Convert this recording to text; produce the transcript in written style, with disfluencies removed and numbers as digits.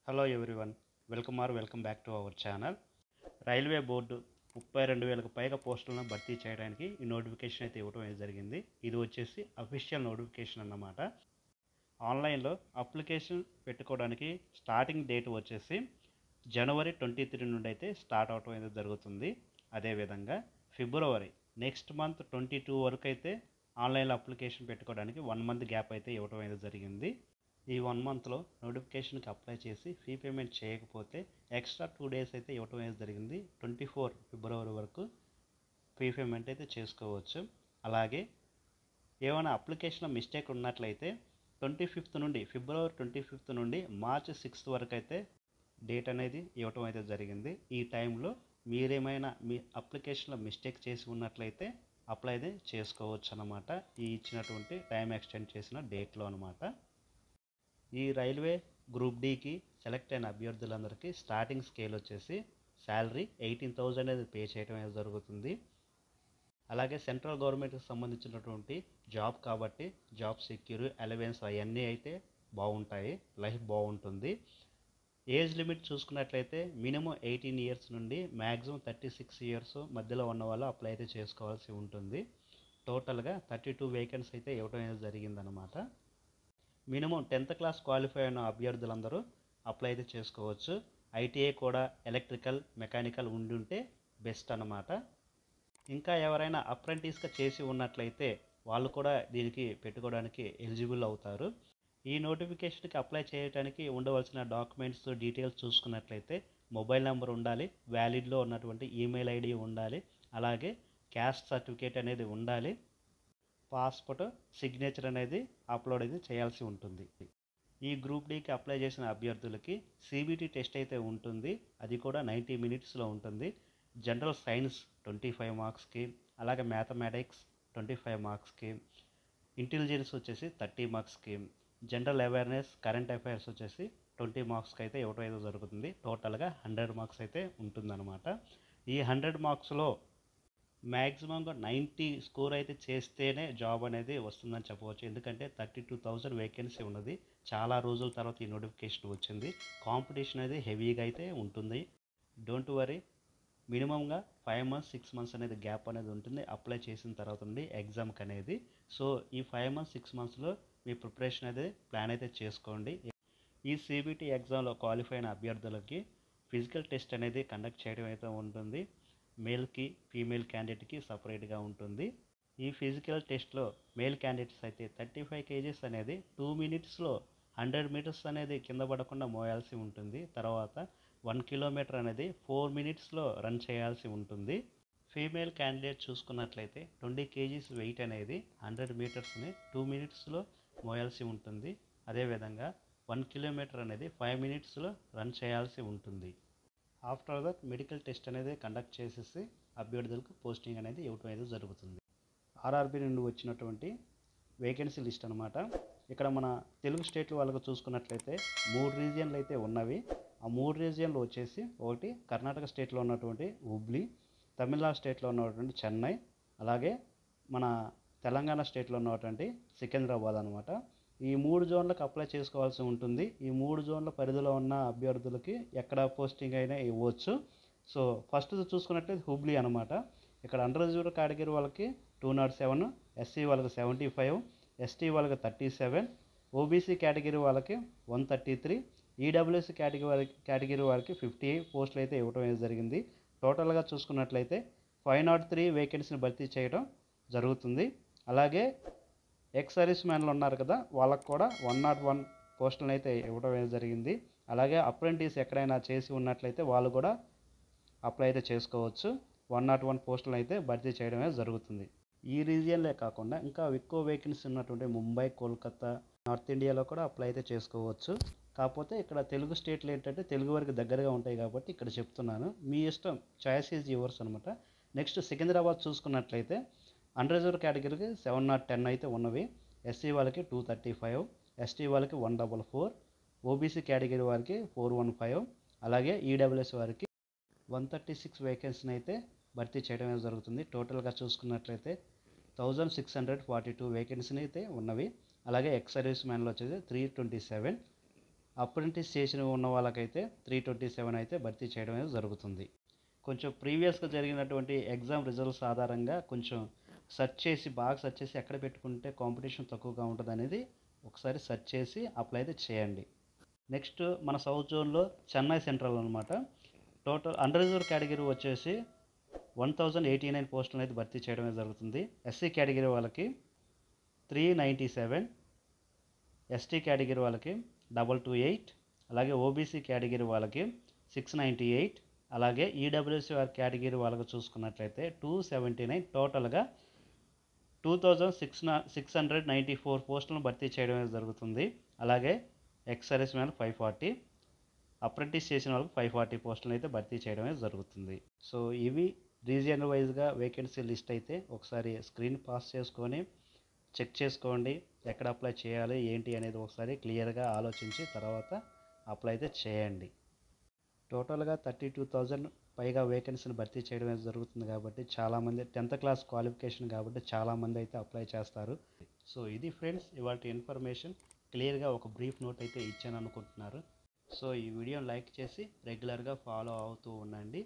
Hello everyone, welcome back to our channel. Railway board 32,000కు పైగా పోస్టులను భర్తీ చేయడానికి ఈ నోటిఫికేషన్ అయితే ఇవ్వడం జరిగింది. ఇది వచ్చేసి అఫీషియల్ నోటిఫికేషన్ అన్నమాట. ఆన్లైన్లో అప్లికేషన్ పెట్టుకోవడానికి స్టార్టింగ్ డేట్ వచ్చేసి జనవరి 23 నుండి అయితే స్టార్ట్ అవడం అయితే జరుగుతుంది. అదేవిధంగా ఫిబ్రవరి నెక్స్ట్ మంత్ 22 వరకు అయితే ఆన్లైన్లో అప్లికేషన్ పెట్టుకోవడానికి 1 మంత్ గ్యాప్ అయితే ఇవ్వడం అయితే జరిగింది. ఈ 1 మంత్లో నోటిఫికేషన్కి అప్లై చేసి ఫీ పేమెంట్ చేయకపోతే ఎక్స్ట్రా 2 డేస్ అయితే ఇవ్వడం అయితే జరిగింది. 24 ఫిబ్రవరి వరకు ఫీ పేమెంట్ అయితే చేసుకోవచ్చు. అలాగే ఏమైనా అప్లికేషన్లో మిస్టేక్ ఉన్నట్లయితే ఫిబ్రవరి 25 నుండి మార్చి 6 వరకు అయితే డేట్ అనేది ఇవ్వటం అయితే జరిగింది. ఈ టైంలో మీరేమైనా మీ అప్లికేషన్లో మిస్టేక్ చేసి ఉన్నట్లయితే అప్లై అయితే చేసుకోవచ్చు అన్నమాట. ఈ ఇచ్చినటువంటి టైం ఎక్స్టెండ్ చేసిన డేట్లో అనమాట. ఈ రైల్వే గ్రూప్ డికి సెలెక్ట్ అయిన అభ్యర్థులందరికీ స్టార్టింగ్ స్కేల్ వచ్చేసి శాలరీ 18,000 అనేది పే చేయడం అనేది జరుగుతుంది. అలాగే సెంట్రల్ గవర్నమెంట్కి సంబంధించినటువంటి జాబ్ కాబట్టి జాబ్ సెక్యూర్ అలవెన్స్ అవన్నీ అయితే బాగుంటాయి, లైఫ్ బాగుంటుంది. ఏజ్ లిమిట్ చూసుకున్నట్లయితే మినిమం 18 ఇయర్స్ నుండి మ్యాక్సిమం 36 ఇయర్స్ మధ్యలో ఉన్న వాళ్ళు అప్లై అయితే చేసుకోవాల్సి ఉంటుంది. టోటల్గా 32 వేకెన్సీ అయితే ఇవ్వడం అనేది జరిగిందనమాట. మినిమం 10th క్లాస్ క్వాలిఫై అయిన అభ్యర్థులందరూ అప్లై అయితే చేసుకోవచ్చు. ఐటీఐ కూడా ఎలక్ట్రికల్ మెకానికల్ ఉంటే బెస్ట్ అన్నమాట. ఇంకా ఎవరైనా అప్రెంటిస్గా చేసి ఉన్నట్లయితే వాళ్ళు కూడా దీనికి పెట్టుకోవడానికి ఎలిజిబుల్ అవుతారు. ఈ నోటిఫికేషన్కి అప్లై చేయడానికి ఉండవలసిన డాక్యుమెంట్స్ డీటెయిల్స్ చూసుకున్నట్లయితే మొబైల్ నెంబర్ ఉండాలి, వ్యాలిడ్లో ఉన్నటువంటి ఈమెయిల్ ఐడి ఉండాలి, అలాగే క్యాస్ట్ సర్టిఫికేట్ అనేది ఉండాలి, పాస్పోర్ట్ సిగ్నేచర్ అనేది అప్లోడ్ అయితే చేయాల్సి ఉంటుంది. ఈ గ్రూప్ డికి అప్లై చేసిన అభ్యర్థులకి సిబిటి టెస్ట్ అయితే ఉంటుంది. అది కూడా 90 మినిట్స్లో ఉంటుంది. జనరల్ సైన్స్ 25 మార్క్స్కి, అలాగే మ్యాథమెటిక్స్ 25 మార్క్స్కి, ఇంటెలిజెన్స్ వచ్చేసి 30 మార్క్స్కి, జనరల్ అవేర్నెస్ కరెంట్ అఫైర్స్ వచ్చేసి 20 మార్క్స్కి అయితే ఇవ్వడం అయితే జరుగుతుంది. టోటల్గా 100 మార్క్స్ అయితే ఉంటుందన్నమాట. ఈ 100 మార్క్స్లో మ్యాక్సిమంగా 90 స్కోర్ అయితే చేస్తేనే జాబ్ అనేది వస్తుందని చెప్పవచ్చు. ఎందుకంటే 32,000 వేకెన్సీ ఉన్నది. చాలా రోజుల తర్వాత ఈ నోటిఫికేషన్ వచ్చింది. కాంపిటీషన్ అనేది హెవీగా అయితే ఉంటుంది. డోంట్ వరీ, మినిమంగా 5 మంత్స్ 6 మంత్స్ అనేది గ్యాప్ అనేది ఉంటుంది అప్లై చేసిన తర్వాత నుండి ఎగ్జామ్కి అనేది. సో ఈ 5 మంత్స్ 6 మంత్స్లో మీ ప్రిపరేషన్ అనేది ప్లాన్ అయితే చేసుకోండి. ఈ సిబిటి ఎగ్జామ్లో క్వాలిఫై అయిన అభ్యర్థులకి ఫిజికల్ టెస్ట్ అనేది కండక్ట్ చేయడం అయితే ఉంటుంది. మేల్కి ఫీమేల్ క్యాండిడేట్కి సపరేట్గా ఉంటుంది. ఈ ఫిజికల్ టెస్ట్లో మేల్ క్యాండిడేట్స్ అయితే 35 కేజీస్ అనేది 2 మినిట్స్లో 100 మీటర్స్ అనేది కింద పడకుండా మోయాల్సి ఉంటుంది. తర్వాత 1 కిలోమీటర్ అనేది 4 మినిట్స్లో రన్ చేయాల్సి ఉంటుంది. ఫీమేల్ క్యాండిడేట్ చూసుకున్నట్లయితే 20 కేజీస్ వెయిట్ అనేది 100 మీటర్స్ని 2 మినిట్స్లో మోయాల్సి ఉంటుంది. అదేవిధంగా 1 కిలోమీటర్ అనేది 5 మినిట్స్లో రన్ చేయాల్సి ఉంటుంది. ఆఫ్టర్ దట్ మెడికల్ టెస్ట్ అనేది కండక్ట్ చేసేసి అభ్యర్థులకు పోస్టింగ్ అనేది ఇవ్వడం అనేది జరుగుతుంది. ఆర్ఆర్బి నుండి వచ్చినటువంటి వేకెన్సీ లిస్ట్ అనమాట. ఇక్కడ మన తెలుగు స్టేట్లు వాళ్ళకు చూసుకున్నట్లయితే 3 రీజియన్లు అయితే ఉన్నవి. ఆ 3 రీజియన్లు వచ్చేసి ఒకటి కర్ణాటక స్టేట్లో ఉన్నటువంటి హుబ్లీ, తమిళనాడు స్టేట్లో ఉన్నటువంటి చెన్నై, అలాగే మన తెలంగాణ స్టేట్లో ఉన్నటువంటి సికింద్రాబాద్ అనమాట. ఈ 3 జోన్లకు అప్లై చేసుకోవాల్సి ఉంటుంది. ఈ 3 జోన్ల పరిధిలో ఉన్న అభ్యర్థులకి ఎక్కడ పోస్టింగ్ అయినా ఇవ్వచ్చు. సో ఫస్ట్ చూసుకున్నట్లయితే హుబ్లీ అనమాట. ఇక్కడ అండర్ రిజర్వ్డ్ కేటగిరీ వాళ్ళకి 207, ఎస్సీ వాళ్ళకి 75, ఎస్టీ వాళ్ళకి 37, ఓబీసీ కేటగిరీ వాళ్ళకి 133, ఈడబ్ల్యూఎస్సీ కేటగిరీ వాళ్ళకి 58 పోస్టులు అయితే ఇవ్వడం జరిగింది. టోటల్గా చూసుకున్నట్లయితే 503 వేకెన్సీని భర్తీ చేయడం జరుగుతుంది. అలాగే ఎక్స్ సర్వీస్ మ్యాన్లు ఉన్నారు కదా, వాళ్ళకు కూడా 101 పోస్టులను అయితే ఇవ్వడం జరిగింది. అలాగే అప్రెంటిస్ ఎక్కడైనా చేసి ఉన్నట్లయితే వాళ్ళు కూడా అప్లై అయితే చేసుకోవచ్చు. 101 పోస్టులను అయితే భర్తీ చేయడమే జరుగుతుంది. ఈ రీజియన్లే కాకుండా ఇంకా ఎక్కువ వేకెన్సీ ఉన్నటువంటి ముంబై, కోల్కతా, నార్త్ ఇండియాలో కూడా అప్లై అయితే చేసుకోవచ్చు. కాకపోతే ఇక్కడ తెలుగు స్టేట్లు ఏంటంటే తెలుగు వరకు దగ్గరగా ఉంటాయి కాబట్టి ఇక్కడ చెప్తున్నాను. మీ ఇష్టం, చాయిస్ ఈజ్ యువర్స్ అనమాట. నెక్స్ట్ సికింద్రాబాద్ చూసుకున్నట్లయితే అండర్ రిజర్వ్డ్ కేటగిరీకి 710 అయితే ఉన్నవి. ఎస్సీ వాళ్ళకి 235, ఎస్టీ వాళ్ళకి 144, ఓబీసీ కేటగిరీ వారికి 415, అలాగే ఈడబ్ల్యూఎస్ వారికి 136 వేకెన్సీని అయితే భర్తీ చేయడం జరుగుతుంది. టోటల్గా చూసుకున్నట్లయితే 1642 వేకెన్సీని అయితే ఉన్నవి. అలాగే ఎక్స్ సర్వీస్ మ్యాన్లో వచ్చేసి 327, అప్రెంటిస్ చేసిన ఉన్న వాళ్ళకైతే 327 అయితే భర్తీ చేయడం అనేది జరుగుతుంది. కొంచెం ప్రీవియస్గా జరిగినటువంటి ఎగ్జామ్ రిజల్ట్స్ ఆధారంగా కొంచెం బాగా సెర్చ్ చేసి ఎక్కడ పెట్టుకుంటే కాంపిటీషన్ తక్కువగా ఉంటుంది అనేది ఒకసారి సెర్చ్ చేసి అప్లై అయితే చేయండి. నెక్స్ట్ మన సౌత్ జోన్లో చెన్నై సెంట్రల్ అనమాట. టోటల్ అండర్ రిజర్వ్ కేటగిరీ వచ్చేసి 1089 పోస్టులను అయితే భర్తీ చేయడం జరుగుతుంది. ఎస్సీ కేటగిరీ వాళ్ళకి 397, ఎస్టీ కేటగిరీ వాళ్ళకి 228, అలాగే ఓబీసీ కేటగిరీ వాళ్ళకి 698, అలాగే ఈడబ్ల్యూసీఆర్ కేటగిరీ వాళ్ళకి చూసుకున్నట్లయితే 279, టోటల్గా 2694 పోస్టులను భర్తీ చేయడం జరుగుతుంది. అలాగే ఎక్స్ సర్వీస్ మ్యాన్ 540, అప్రెంటిస్ చేసిన వాళ్ళకి 540 పోస్టులను అయితే భర్తీ చేయడం జరుగుతుంది. సో ఇవి రీజియన్ వైజ్గా వేకెన్సీ లిస్ట్ అయితే ఒకసారి స్క్రీన్ పాస్ చేసుకొని చెక్ చేసుకోండి. ఎక్కడ అప్లై చేయాలి ఏంటి అనేది ఒకసారి క్లియర్గా ఆలోచించి తర్వాత అప్లై అయితే చేయండి. టోటల్గా 32,000 పైగా వేకెన్సీని భర్తీ చేయడం జరుగుతుంది కాబట్టి చాలామంది 10th క్లాస్ క్వాలిఫికేషన్ కాబట్టి చాలామంది అయితే అప్లై చేస్తారు. సో ఇది ఫ్రెండ్స్ ఇవాళ ఇన్ఫర్మేషన్. క్లియర్గా ఒక బ్రీఫ్ నోట్ అయితే ఇచ్చాను అనుకుంటున్నారు. సో ఈ వీడియోని లైక్ చేసి రెగ్యులర్గా ఫాలో అవుతూ ఉండండి.